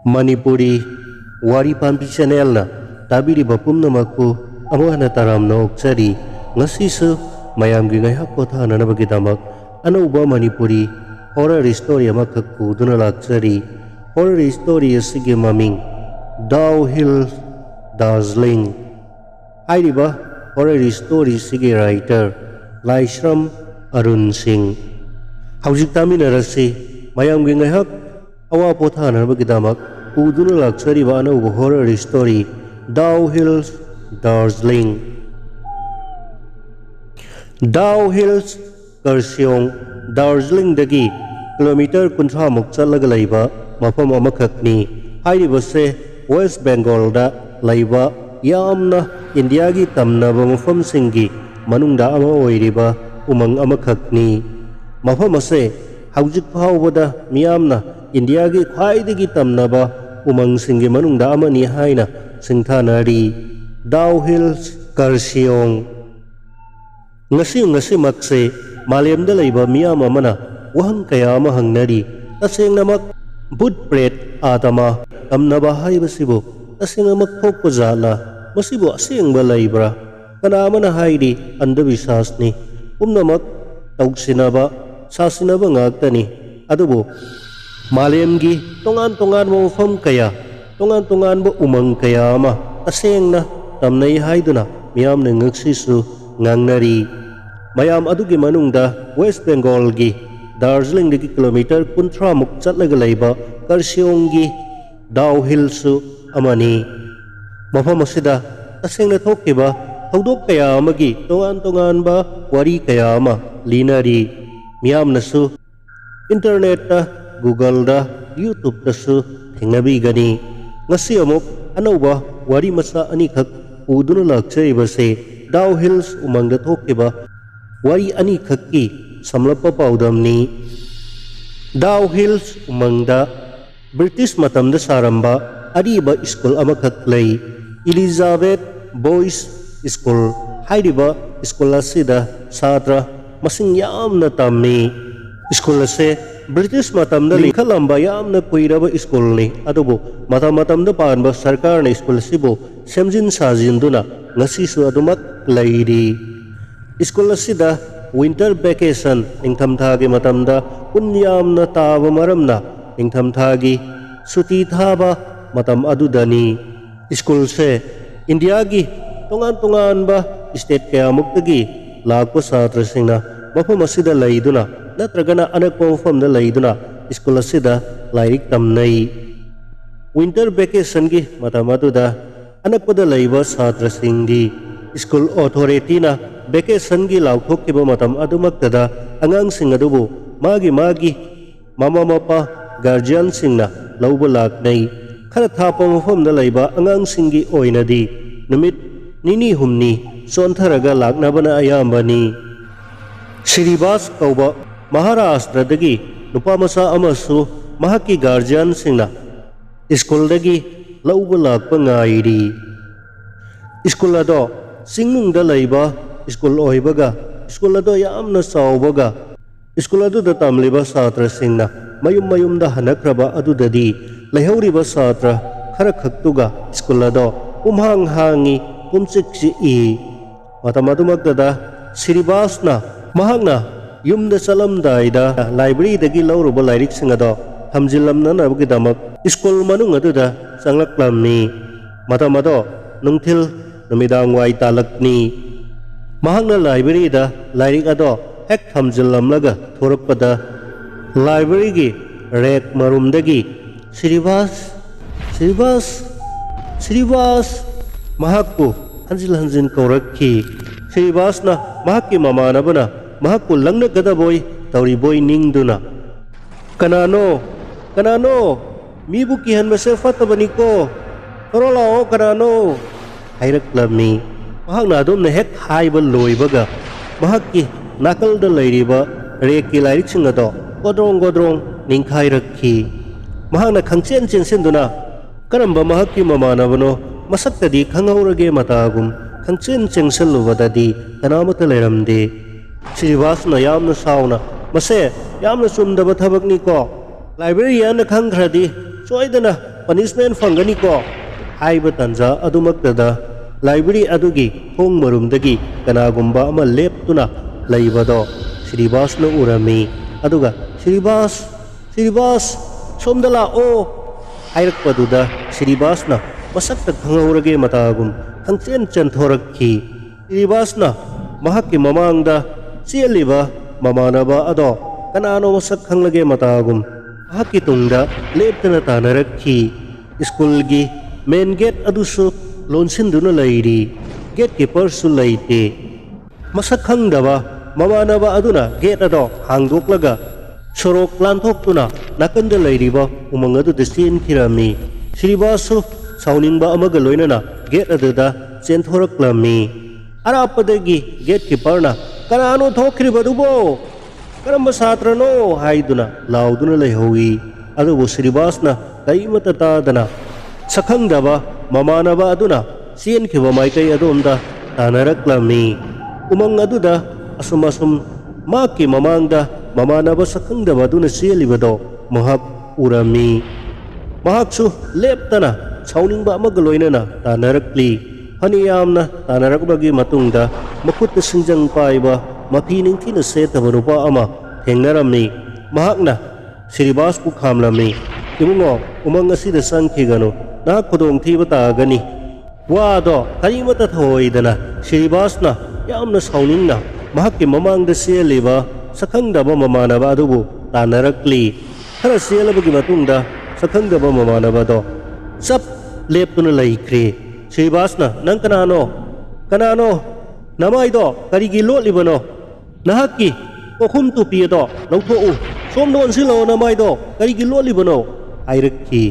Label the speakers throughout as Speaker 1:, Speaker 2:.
Speaker 1: Manipuri Wari Pampi Channel na tabiri bapumnamakku amana taramna oksari ngasisu mayam gi ngayhak pothana na bagidamak anauba Manipuri horror story amakak puduna laksari horror story asige maming Downhill Dazzling hairiba horror story sige writer Laishram Arun Singh hauzik taminarasi mayam gi ngayhak awa pothana na bagidamak puduna laksari ba anauba horror story Downhill Dazzling Downhills Karsiong Darjeeling dagi kilometer 30 muk chalaga laiba mafam amakakni hairibase West Bengal da laiba yamna India gi tamnaba mafam singi manungda ama oiriba umang amakakni mafam ase haujik phawbada miyamna India gi khwaidagi tamnaba umang singi manungda amani haina singthanari Downhills Karsiong ngasi makse malemda laiba miyam amana wahang kaya ama hangnari tasengnamak budpret atama tamnaba haibasibo tasengnamak thokpa jala masibo asengba laibra kana amana haidi andabisasni umnamak tawsinaba sasinaba ngaktani adubo malemgi tongan mo mafam kaya tongan bo umang kaya ama tasengna tamnai haiduna miyamna ngaksisu ngangnari mayam adugi manungda West Bengal gi Darjeeling dagi kilometer 30 muk chatlaga laiba Karsiong gi Downhill su amani mafam asida tasengna thokiba thawdok kaya amagi tongan ba wari kaya ama linari miyam nasu internet da Google da YouTube da su thengnabi gani ngasi amuk anauba wari masa ani khak uduna lakchai base Downhills umangda thokiba wari ani khakki samlappa paudamni Downhills umangda British matamda saramba ariba school amakhak lay Elizabeth Boys School hairiba school asida satra masing yamna tammi school ase British matamda lingkhalamba yamna kuiraba school ni adubo matamda panba sarkar na school sibo semjin sajinduna ngasi su adumak lairi school asida winter vacation ningthamthagi matamda unyamna taba maramna ningthamthagi suti thaba matam adudani school se India gi tongan ba state kaya muktagi lakpa satra singna mafam asida laiduna natragana anakpa mafamda laiduna school asida lairik tamnai winter vacation gi matam aduda anakpada laiba satra singdi school authority na vacation gi laukthokkiba matam adumaktada angang sing adubu magi mama mapa guardian singna lauba laknai khara thapa mafamda laiba angang singi oinadi numit nini humni sontharaga laknabana ayambani Siribas kauba Maharashtra dagi nupa masa amasu mahaki guardian singna school dagi lauba lakpa ngairi school ado singnungda laiba school oibaga school ado yamna saubaga school ado da tamliba satra singna mayum da hanakraba adudadi laihoriba satra khara khaktuga school ado hangi pumsiksi i matamadumakda Siribasna mahakna yumda salamdaida library dagi lauruba lairik singado hamjilamna nabugidamak school manung aduda sanglaklamni matamado nungthil namidang wai talakni mahakna library da lairik ado hek hamjilamlaga thorakpada library gi rek marumdagi Siribas mahakku hanjin kaurakki Siribasna mahakki mamanabana mahakku langna gadaboy tauriboy ningduna kanano mibu kihan base fatabani ko torolao kanano hairaklamni mahakna adumna hek haiba loibaga mahakki nakalda lairiba rekki lairik singado godrong ningkhairakki mahakna khangchen senduna karamba mahakki mamanabano masaktadi khangaurage matagum khangchen chengsalubadadi kanamata leiramde Siribasna yamna sauna mase yamna sumdaba thabakni ko library yana khangkhradi soidana punishment fangani ko haiba tanja adumaktada library adugi thong marumdagi kanagumba ama leptuna laibado Shribas na urami aduga Shribas somdala o hairakpaduda Shribas na masakta khangawrage matagum khangchen chanthorakhi Shribas na mahakki mamangda sialiba mamanaba ado kanano masak khanglage matagum mahakki tungda leptana tanarakhi school gi main gate adusu lonsinduna lairi gatekeeper su laite masak khangdaba mamanaba aduna gate ado hangdoklaga sorok lanthoktuna nakanda lairiba umang adu desin kirami Shribasu sauningba amaga loinana gate aduda chenthoraklami arapadagi gatekeeper na kanano thokribadubo karamba satrano haiduna lauduna laihowi adubu Shribas na kaimata tadana sakhangdaba mamanaba aduna sienkiba maikai adumda tanaraklami umang aduda asum maki mamangda mamanaba sakhangdaba aduna sielibado mahak urami mahaksu leptana sauningba amaga loinana tanarakli haniyamna tanarakbagi matungda makutta singjang paiba mapining thina setaba nupa ama thengnarami mahakna Shribas pu khamlami imungo umang asida sangkhigano na khudong thiba tagani wado karimata thoidana Shribas na yamna sauningna mahakki mamangda sieliba sakhangdaba mamanaba adubu tanarakli khara sielabagi matungda sakhangdaba mamanaba do sap leptuna laikre Shribas na nang kanano namaido karigi lolibano nahakki okhum tupiado nauthou somdon silo namaido karigi lolibano airakhi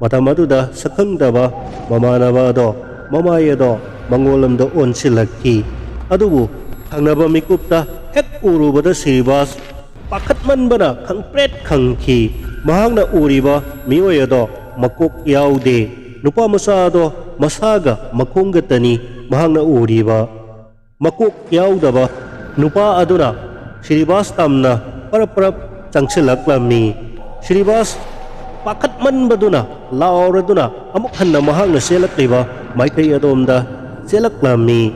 Speaker 1: matamaduda sakhangdaba mamanaba do mamayado mangolamda onsilakhi adubu thangnaba mikupta hek urubada Shribas pakhatmanbana khangpret khangki mahangna uriba miyoyado makok yaude nupa masado masaga makhonggatani mahangna uriba makok yaudaba nupa aduna Shribas tamna parap changsilaklami Shribas pakhatmanbaduna lauraduna amuk hanna mahangna selakliba maikai adomda selaklami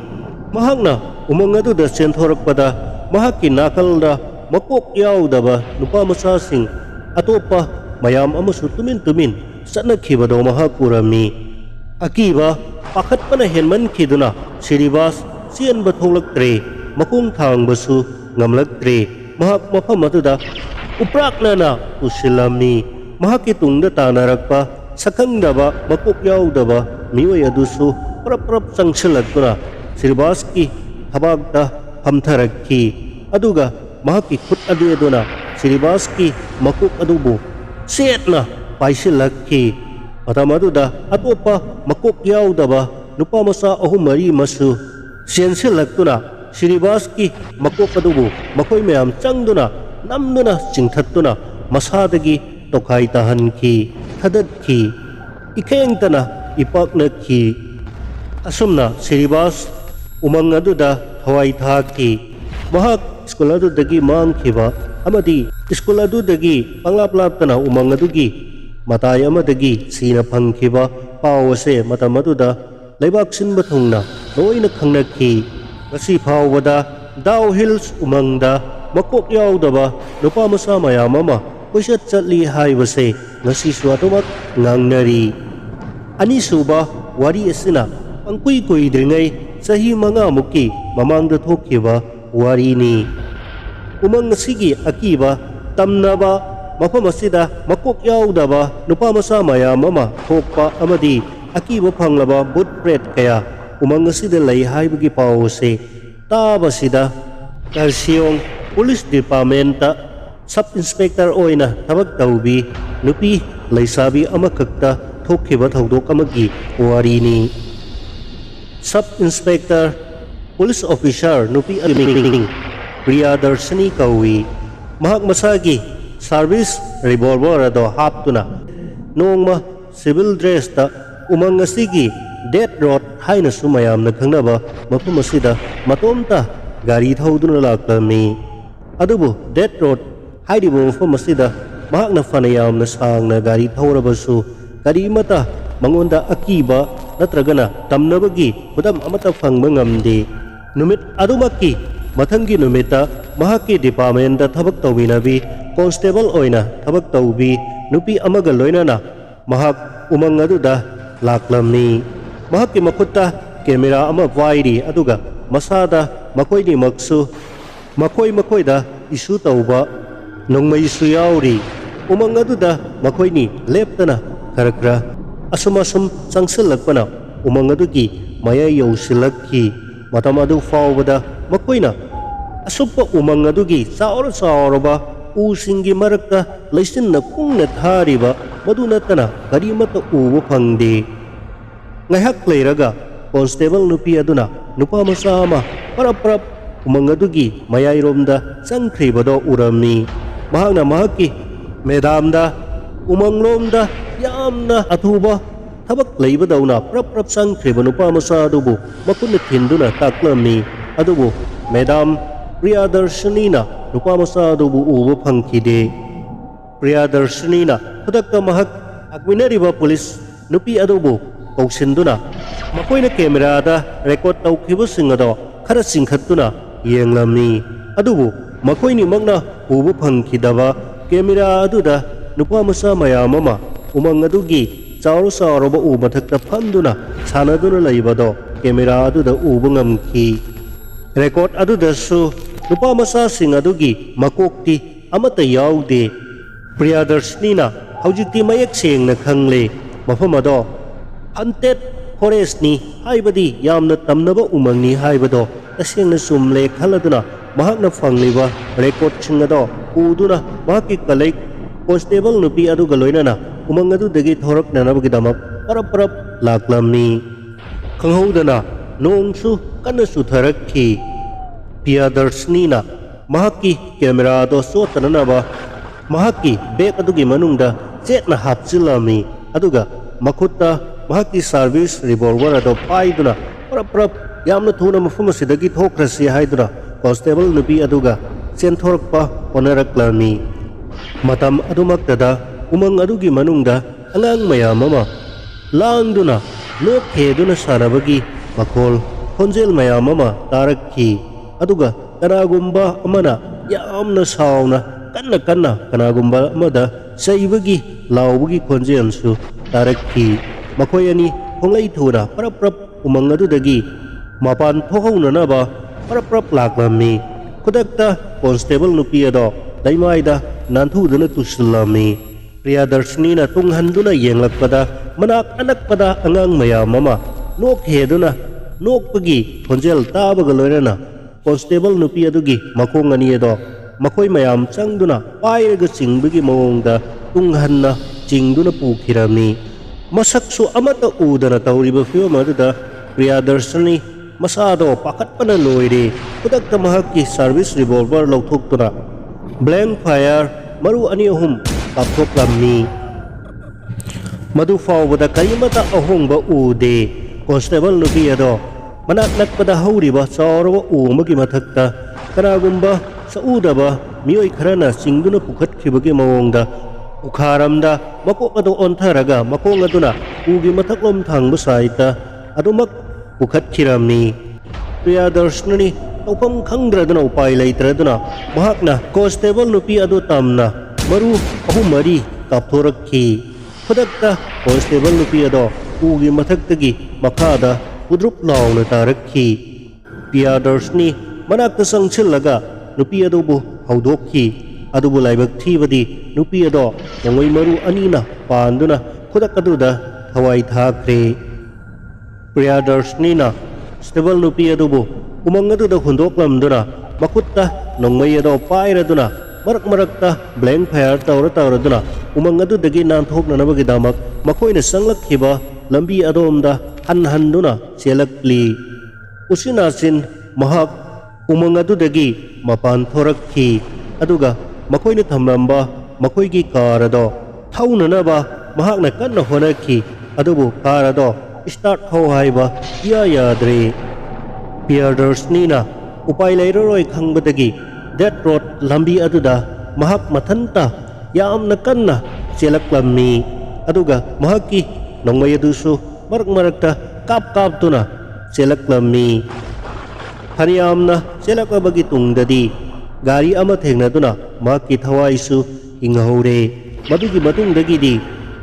Speaker 1: mahangna umang aduda chenthorakpada mahakki nakalda makok yaudaba nupa masasing atopa mayam amasu tumin satnakhibado mahakurami akiba pakhatpana henmankhiduna Shribas sienba tholaktre makung thangbasu ngamlaktre mahak mafam aduda upraknana usilami mahakki tungda tanarakpa sakhangdaba makok yaudaba miwai adusu prap changsilakuna Shribas ki thabagda phamtharakhi aduga mahakki khut aduna Shribas ki makok adubu setna paisilakhi patamaduda atopa makok yaudaba nupa masa ahum mari masu siensilakuna Shribas ki makok adubu makoi mayam changduna namduna chingthattuna masadagi tokai tahanki thadatkhi ikengtana ipaknakhi asumna Shribas umang aduda thawai thaki mahak school adudagi mangkhiba amadi school adudagi panglaplaptana umang adugi matai amadagi sina phangkhiba pawase matamaduda leibak sinba thungna loina khangnakhi ngasi phawbada Dow Hills umangda makok yaudaba nupa masa mayam ama puisat chatli haibase ngasi swatumak ngangnari anisuba wari asina pangkui dringai sahi manga muki mamangda thokhiba warini umang sigi akiba tamnaba mafam asida makok yaudaba nupa masa mayam ama thokpa amadi akiba phanglaba butpret kaya umang asida lai haibagi pawse tabasida Karsiong Police Department Sub Inspector oina tabag taubi nupi laisabi amakakta thokhiba thaudok amagi warini Sub Inspector Police Officer nupi aming Priyadarsani kawi mahak masagi service revolver ado haptuna nongma civil dress ta umang asigi death road haina sumayam na khangnaba mafum asida matomta gari thauduna laklami adubu death road hairibo mafum asida mahakna fanayam na sangna gari thaurabasu ꯀꯔꯤꯃꯇ ꯃꯉꯣꯟꯗ ꯑꯀꯤꯕ ꯅꯠꯇ꯭ꯔꯒꯅ ꯇꯝꯅꯕꯒꯤ ꯈꯨꯗꯝ ꯑꯃꯠꯇ ꯐꯪꯕ ꯉꯝꯗꯦ꯫ ꯅꯨꯃꯤꯠ ꯑꯗꯨꯃꯛꯀꯤ ꯃꯊꯪꯒꯤ ꯅꯨꯃꯤꯠꯇ ꯃꯍꯥꯛꯀꯤ ꯗꯤꯄꯥꯔꯠꯃꯦꯟꯇ ꯊꯕꯛ ꯇꯧꯃꯤꯟꯅꯕꯤ ꯀꯣꯟꯁꯇꯦꯕꯜ ꯑꯣꯏꯅ ꯊꯕꯛ ꯇꯧꯕꯤ ꯅꯨꯄꯤ ꯑꯃꯒ ꯂꯣꯏꯅꯅ ꯃꯍꯥꯛ ꯎꯃꯪ ꯑꯗꯨꯗ ꯂꯥꯛꯂꯝꯃꯤ꯫ ꯃꯍꯥꯛꯀꯤ ꯃꯈꯨꯠꯇ ꯀꯦꯃꯦꯔꯥ ꯑꯃ ꯄꯥꯏꯔꯤ ꯑꯗꯨꯒ ꯃꯁꯥꯗ ꯃꯈꯣꯏꯅꯤꯃꯛꯁꯨ ꯃꯈꯣꯏꯗ ꯏꯁꯨ ꯇꯧꯕ ꯅꯣꯡꯃꯩꯁꯨ ꯌꯥꯎꯔꯤ꯫ ꯎꯃꯪ ꯑꯗꯨꯗ ꯃꯈꯣꯏꯅꯤ ꯂꯦꯞꯇꯅ ꯈꯔ ꯑꯁꯨꯝ ꯆꯪꯁꯤꯜꯂꯛꯄꯅ ꯎꯃꯪ ꯑꯗꯨꯒꯤ ꯃꯌꯥꯏ ꯌꯧꯁꯤꯜꯂꯛꯈꯤ꯫ ꯃꯇꯝ ꯑꯗꯨ ꯐꯥꯎꯕꯗ ꯃꯈꯣꯏꯅ ꯑꯁꯨꯞꯄ ꯎꯃꯪ ꯑꯗꯨꯒꯤ ꯆꯥꯎꯔꯕ ꯎꯁꯤꯡꯒꯤ ꯃꯔꯛꯇ ꯂꯩꯆꯤꯟꯅ ꯀꯨꯡꯅ ꯊꯥꯔꯤꯕ ꯃꯗꯨ ꯅꯠꯇꯅ ꯀꯔꯤꯃꯠꯇ ꯎꯕ ꯐꯪꯗꯦ꯫ ꯉꯥꯏꯍꯥꯛ ꯂꯩꯔꯒ ꯀꯣꯟꯁꯇꯦꯕꯜ ꯅꯨꯄꯤ ꯑꯗꯨꯅ ꯅꯨꯄꯥ ꯃꯆꯥ ꯑꯃ ꯄꯔꯞ ꯎꯃꯪ ꯑꯗꯨꯒꯤ ꯃꯌꯥꯏꯔꯣꯝꯗ ꯆꯪꯈ꯭ꯔꯤꯕꯗꯣ ꯎꯔꯝꯃꯤ꯫ ꯃꯍꯥꯛꯅ ꯃꯍꯥꯛꯀꯤ ꯃꯦꯗꯥꯝꯗ ꯎꯃꯪꯂꯣꯝꯗ ꯌꯥꯝꯅ ꯑꯊꯨꯕ ꯊꯕꯛ ꯂꯩꯕꯗꯧꯅ ꯄꯔꯞ ꯆꯪꯈ꯭ꯔꯤꯕ ꯅꯨꯄꯥ ꯃꯆꯥ ꯑꯗꯨꯕꯨ ꯃꯈꯨꯠꯅ ꯊꯤꯟꯗꯨꯅ ꯇꯥꯛꯂꯝꯃꯤ꯫ ꯑꯗꯨꯕꯨ ꯃꯦꯗꯥꯝ ꯄ꯭ꯔꯤꯌꯥꯗꯔꯁꯤꯅꯤꯅ ꯅꯨꯄꯥ ꯃꯆꯥ ꯑꯗꯨꯕꯨ ꯎꯕ ꯐꯪꯈꯤꯗꯦ꯫ ꯄ꯭ꯔꯤꯌꯥꯗꯔꯁꯤꯅꯤꯅ ꯈꯨꯗꯛꯇ ꯃꯍꯥꯛ ꯂꯥꯛꯃꯤꯟꯅꯔꯤꯕ ꯄꯨꯂꯤꯁ ꯅꯨꯄꯤ ꯑꯗꯨꯕꯨ ꯀꯧꯁꯤꯟꯗꯨꯅ ꯃꯈꯣꯏꯅ ꯀꯦꯃꯦꯔꯥꯗ ꯔꯦꯀꯣꯔꯗ ꯇꯧꯈꯤꯕꯁꯤꯡ ꯑꯗꯣ ꯈꯔ ꯆꯤꯡꯈꯠꯇꯨꯅ ꯌꯦꯡꯂꯝꯃꯤ꯫ ꯑꯗꯨꯕꯨ ꯃꯈꯣꯏꯅꯤꯃꯛꯅ ꯎꯕ ꯐꯪꯈꯤꯗꯕ ꯀꯦꯃꯦꯔꯥ ꯑꯗꯨꯗ ꯅꯨꯄꯥ ꯃꯆꯥ ꯃꯌꯥꯝ ꯑꯃ ꯎꯃꯪ ꯑꯗꯨꯒꯤ ꯆꯥꯎꯔꯕ ꯎ ꯃꯊꯛꯇ ꯐꯝꯗꯨꯅ ꯁꯥꯟꯅꯗꯨꯅ ꯂꯩꯕꯗꯣ ꯀꯦꯃꯦꯔꯥ ꯑꯗꯨꯗ ꯎꯕ ꯉꯝꯈꯤ꯫ ꯔꯦꯀꯣꯔꯗ ꯑꯗꯨꯗꯁꯨ ꯅꯨꯄꯥ ꯃꯆꯥꯁꯤꯡ ꯑꯗꯨꯒꯤ ꯃꯀꯣꯛꯇꯤ ꯑꯃꯠꯇ ꯌꯥꯎꯗꯦ꯫ ꯄ꯭ꯔꯤꯌꯥꯗꯔꯁꯤꯅꯤꯅ ꯍꯧꯖꯤꯛꯇꯤ ꯃꯌꯦꯛ ꯁꯦꯡꯅ ꯈꯪꯂꯦ ꯃꯐꯝ ꯑꯗꯣ ꯍꯟꯇꯦꯗ ꯐꯣꯔꯦꯁꯅꯤ ꯍꯥꯏꯕꯗꯤ ꯌꯥꯝꯅ ꯇꯝꯅꯕ ꯎꯃꯪꯅꯤ ꯍꯥꯏꯕꯗꯣ ꯇꯁꯦꯡꯅ ꯆꯨꯝꯂꯦ ꯈꯜꯂꯗꯨꯅ ꯃꯍꯥꯛꯅ ꯐꯪꯂꯤꯕ ꯔꯦꯀꯣꯔꯗꯁꯤꯡ ꯑꯗꯣ ꯎꯗꯨꯅ ꯃꯍꯥꯛꯀꯤ ꯀꯂꯤꯛ ꯀꯣꯟꯁꯇꯦꯕꯜ ꯅꯨꯄꯤ ꯑꯗꯨꯒ ꯂꯣꯏꯅꯅ ꯎꯃꯪ ꯑꯗꯨꯗꯒꯤ ꯊꯣꯔꯛꯅꯅꯕꯒꯤꯗꯃꯛ ꯄꯔꯞ ꯂꯥꯛꯂꯝꯃꯤ꯫ ꯈꯪꯍꯧꯗꯅ ꯅꯣꯡꯁꯨ ꯀꯟꯅ ꯆꯨꯊꯔꯛꯈꯤ꯫ ꯄ꯭ꯔꯤꯌꯥꯗꯔꯁꯤꯅꯤꯅ ꯃꯍꯥꯛꯀꯤ ꯀꯦꯃꯦꯔꯥꯗꯣ ꯆꯣꯠꯇꯅꯅꯕ ꯃꯍꯥꯛꯀꯤ ꯕꯦꯒ ꯑꯗꯨꯒꯤ ꯃꯅꯨꯡꯗ ꯆꯦꯠꯅ ꯍꯥꯞꯆꯤꯜꯂꯝꯃꯤ ꯑꯗꯨꯒ ꯃꯈꯨꯠꯇ ꯃꯍꯥꯛꯀꯤ ꯁꯥꯔꯚꯤꯁ ꯔꯤꯚꯣꯜꯚꯔ ꯑꯗꯣ ꯄꯥꯏꯗꯨꯅ ꯄꯔꯞ ꯌꯥꯝꯅ ꯊꯨꯅ ꯃꯐꯝ ꯑꯁꯤꯗꯒꯤ ꯊꯣꯛꯈ꯭ꯔꯁꯤ ꯍꯥꯏꯗꯨꯅ ꯀꯣꯟꯁꯇꯦꯕꯜ ꯅꯨꯄꯤ ꯑꯗꯨꯒ ꯆꯦꯟꯊꯣꯔꯛꯄ ꯍꯣꯠꯅꯔꯛꯂꯝꯃꯤ꯫ ꯃꯇꯝ ꯑꯗꯨꯃꯛꯇꯗ ꯎꯃꯪ ꯑꯗꯨꯒꯤ ꯃꯅꯨꯡꯗ ꯑꯉꯥꯡ ꯃꯌꯥꯝ ꯑꯃ ꯂꯥꯡꯗꯨꯅ ꯂꯣꯛ ꯈꯦꯗꯨꯅ ꯁꯥꯟꯅꯕꯒꯤ ꯈꯣꯟꯖꯦꯜ ꯃꯌꯥꯝ ꯑꯃ ꯇꯥꯔꯛꯈꯤ꯫ ꯑꯗꯨꯒ ꯀꯅꯥꯒꯨꯝꯕ ꯑꯃꯅ ꯌꯥꯝꯅ ꯁꯥꯎꯅ ꯀꯟꯅ ꯀꯅꯥꯒꯨꯝꯕ ꯑꯃꯗ ꯆꯩꯕꯒꯤ ꯂꯥꯎꯕꯒꯤ ꯈꯣꯟꯖꯦꯜꯁꯨ ꯇꯥꯔꯛꯈꯤ꯫ ꯃꯈꯣꯏ ꯑꯅꯤ ꯈꯣꯡꯂꯩ ꯊꯨꯅ ꯄꯔꯞ ꯎꯃꯪ ꯑꯗꯨꯗꯒꯤ ꯃꯄꯥꯟ ꯊꯣꯛꯍꯧꯅꯅꯕ ꯄꯔꯞ ꯂꯥꯛꯂꯝꯃꯤ꯫ ꯈꯨꯗꯛꯇ ꯀꯣꯟꯁꯇꯦꯕꯜ ꯅꯨꯄꯤ ꯑꯗꯣ ꯂꯩꯃꯥꯏꯗ ꯅꯥꯟꯊꯨꯗꯨꯅ ꯇꯨꯁꯤꯜꯂꯝꯃꯤ꯫ ꯄ꯭ꯔꯤꯌꯥꯗꯔꯁꯤꯅꯤꯅ ꯇꯨꯡꯍꯟꯗꯨꯅ ꯌꯦꯡꯂꯛꯄꯗ ꯃꯅꯥꯛ ꯑꯅꯛꯄꯗ ꯑꯉꯥꯡ ꯃꯌꯥꯝ ꯑꯃ ꯂꯣꯛ ꯈꯦꯗꯨꯅ ꯅꯣꯛꯄꯒꯤ ꯈꯣꯟꯖꯦꯜ ꯇꯥꯕꯒ ꯂꯣꯏꯅꯅ ꯀꯣꯟꯁꯇꯦꯕꯜ ꯅꯨꯄꯤ ꯑꯗꯨꯒꯤ ꯃꯈꯣꯡ ꯑꯅꯤ ꯑꯗꯣ ꯃꯈꯣꯏ ꯃꯌꯥꯝ ꯆꯪꯗꯨꯅ ꯄꯥꯏꯔꯒ ꯆꯤꯡꯕꯒꯤ ꯃꯑꯣꯡꯗ ꯇꯨꯡꯍꯟꯅ ꯆꯤꯡꯗꯨꯅ ꯄꯨꯈꯤꯔꯝꯃꯤ꯫ ꯃꯁꯛꯁꯨ ꯑꯃꯠꯇ ꯎꯗꯅ ꯇꯧꯔꯤꯕ ꯐꯤꯚꯝ ꯑꯗꯨꯗ ꯄ꯭ꯔꯤꯌꯥꯗꯔꯁꯤꯅꯤ ꯃꯁꯥꯗꯣ ꯄꯥꯈꯠꯄꯅ ꯂꯣꯏꯔꯦ꯫ ꯈꯨꯗꯛꯇ ꯃꯍꯥꯛꯀꯤ ꯁꯥꯔꯚꯤꯁ ꯔꯤꯚꯣꯜꯚꯔ ꯂꯧꯊꯣꯛꯇꯨꯅ ꯕ꯭ꯂꯦꯡ ꯐꯥꯌꯔ ꯃꯔꯨ 2-3 ꯀꯥꯞꯊꯣꯛꯂꯝꯃꯤ꯫ ꯃꯗꯨ ꯐꯥꯎꯕꯗ ꯀꯔꯤꯃꯠꯇ ꯑꯍꯣꯡꯕ ꯎꯗꯦ꯫ ꯀꯣꯟꯁꯇꯦꯕꯜ ꯅꯨꯄꯤ ꯑꯗꯣ ꯃꯅꯥꯛ ꯅꯛꯄꯗ ꯍꯧꯔꯤꯕ ꯆꯥꯎꯔꯕ ꯎ ꯑꯃꯒꯤ ꯃꯊꯛꯇ ꯀꯅꯥꯒꯨꯝꯕ ꯁꯛꯎꯗꯕ ꯃꯤꯑꯣꯏ ꯈꯔꯅ ꯆꯤꯡꯗꯨꯅ ꯄꯨꯈꯠꯈꯤꯕꯒꯤ ꯃꯑꯣꯡꯗ ꯎꯈꯥꯔꯝꯗ ꯃꯀꯣꯛ ꯑꯗꯨ ꯑꯣꯟꯊꯔꯒ ꯃꯈꯣꯡ ꯑꯗꯨꯅ ꯎꯒꯤ ꯃꯊꯛꯂꯣꯝ ꯊꯪꯕ ꯁꯥꯏꯗꯇ ꯑꯗꯨꯃꯛ ꯄꯨꯈꯠꯈꯤꯔꯝꯃꯤ꯫ ꯄ꯭ꯔꯤꯌꯥꯗꯔꯁꯤꯅꯤ ꯇꯧꯐꯝ ꯈꯪꯗ꯭ꯔꯗꯨꯅ ꯎꯄꯥꯏ ꯂꯩꯇ꯭ꯔꯗꯨꯅ ꯃꯍꯥꯛꯅ ꯀꯣꯟꯁꯇꯦꯕꯜ ꯅꯨꯄꯤ ꯑꯗꯨ ꯇꯝꯅ ꯃꯔꯨ 3-4 ꯀꯥꯞꯊꯣꯔꯛꯈꯤ꯫ ꯈꯨꯗꯛꯇ ꯀꯣꯟꯁꯇꯦꯕꯜ ꯅꯨꯄꯤ ꯑꯗꯣ ꯎꯒꯤ ꯃꯊꯛꯇꯒꯤ ꯃꯈꯥꯗ ꯎꯗ꯭ꯔꯨꯞ ꯂꯥꯎꯅ ꯇꯥꯔꯛꯈꯤ꯫ ꯄ꯭ꯔꯤꯌꯥꯗꯔꯁꯤꯅꯤ ꯃꯅꯥꯛꯇ ꯆꯪꯁꯤꯜꯂꯒ ꯅꯨꯄꯤ ꯑꯗꯨꯕꯨ ꯍꯧꯗꯣꯛꯈꯤ꯫ ꯑꯗꯨꯕꯨ ꯂꯥꯏꯕꯛ ꯊꯤꯕꯗꯤ ꯅꯨꯄꯤ ꯑꯗꯣ ꯅꯣꯡꯃꯩ ꯃꯔꯨ 2ꯅ ꯄꯥꯟꯗꯨꯅ ꯈꯨꯗꯛ ꯑꯗꯨꯗ ꯊꯋꯥꯏ ꯊꯥꯈ꯭ꯔꯦ꯫ ꯄ꯭ꯔꯤꯌꯥꯗꯔꯁꯤꯅꯤꯅ ꯀꯣꯟꯁꯇꯦꯕꯜ ꯅꯨꯄꯤ ꯑꯗꯨꯕꯨ ꯎꯃꯪ ꯑꯗꯨꯗ ꯍꯨꯟꯗꯣꯛꯂꯝꯗꯨꯅ ꯃꯈꯨꯠꯇ ꯅꯣꯡꯃꯩ ꯑꯗꯣ ꯄꯥꯏꯔꯗꯨꯅ ꯃꯔꯛꯇ ꯕ꯭ꯂꯦꯡ ꯐꯥꯌꯔ ꯇꯧꯔꯗꯨꯅ ꯎꯃꯪ ꯑꯗꯨꯗꯒꯤ ꯅꯥꯟꯊꯣꯛꯅꯅꯕꯒꯤꯗꯃꯛ ꯃꯈꯣꯏꯅ ꯆꯪꯂꯛꯈꯤꯕ ꯂꯝꯕꯤ ꯑꯗꯣꯝꯗ ꯍꯟꯗꯨꯅ ꯆꯦꯜꯂꯛꯂꯤ꯫ ꯎꯆꯤꯟ ꯃꯍꯥꯛ ꯎꯃꯪ ꯑꯗꯨꯗꯒꯤ ꯃꯄꯥꯟ ꯊꯣꯔꯛꯈꯤ ꯑꯗꯨꯒ ꯃꯈꯣꯏꯅ ꯊꯝꯂꯝꯕ ꯃꯈꯣꯏꯒꯤ ꯀꯥꯔ ꯑꯗꯣ ꯊꯧꯅꯅꯕ ꯃꯍꯥꯛꯅ ꯀꯟꯅ ꯍꯣꯠꯅꯈꯤ꯫ ꯑꯗꯨꯕꯨ ꯀꯥꯔ ꯑꯗꯣ ꯁ꯭ꯇꯥꯔꯠ ꯍꯧ ꯍꯥꯏꯕ ꯏꯌꯥ ꯌꯥꯗ꯭ꯔꯦ꯫ ꯄ꯭ꯔꯤꯌꯥꯗꯔꯁꯤꯅꯤꯅ ꯎꯄꯥꯏ ꯂꯩꯔꯔꯣꯏ ꯈꯪꯕꯗꯒꯤ ꯗꯦꯠ ꯔꯣꯗ ꯂꯝꯕꯤ ꯑꯗꯨꯗ ꯃꯍꯥꯛ ꯃꯊꯟꯇ ꯌꯥꯝꯅ ꯀꯟꯅ ꯆꯦꯜꯂꯛꯂꯝꯃꯤ꯫ aduga mahaki nongmay adusu marak kap tuna chelaklammi Haniyamna chelakabagi tungdadi gari ama thengnaduna mahaki thawaisu hingahore madugi matungdagidi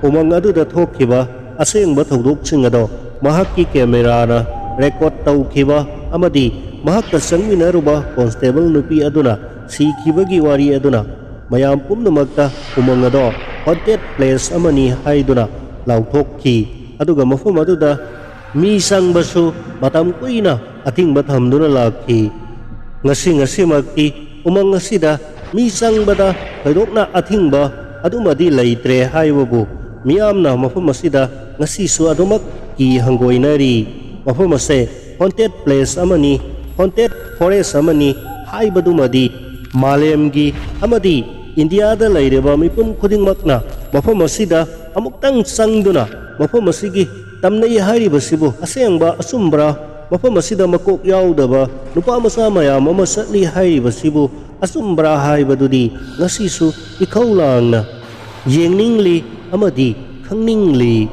Speaker 1: umang aduda thokhiba asengba thodokching ado mahaki camera na record tawkhiba amadi mahakka sangminaruba constable nupi aduna sikhibagi wari aduna mayam pumnamakta umang ado haunted place amani haiduna lauthokhi aduga mafum aduda mi sangbasu matam kuina ating bathamduna lakhi ngasi makti umang asida mi sangbada kaidokna atingba adumadi leitre haibabu miyamna mafum asida ngasisu adumak ki hangoinari mafum ase haunted place amani haunted forest amani haibadumadi malemgi amadi India da laireba mipum khudingmakna mafum asida amuktang sangduna mafum asigi tamnai hairibasibu asengba asumbra mafum asida makok yaudaba nupa masa mayam ama satli hairibasibu asumbra haibadudi ngasisu ikaulangna yengningli amadi khangningli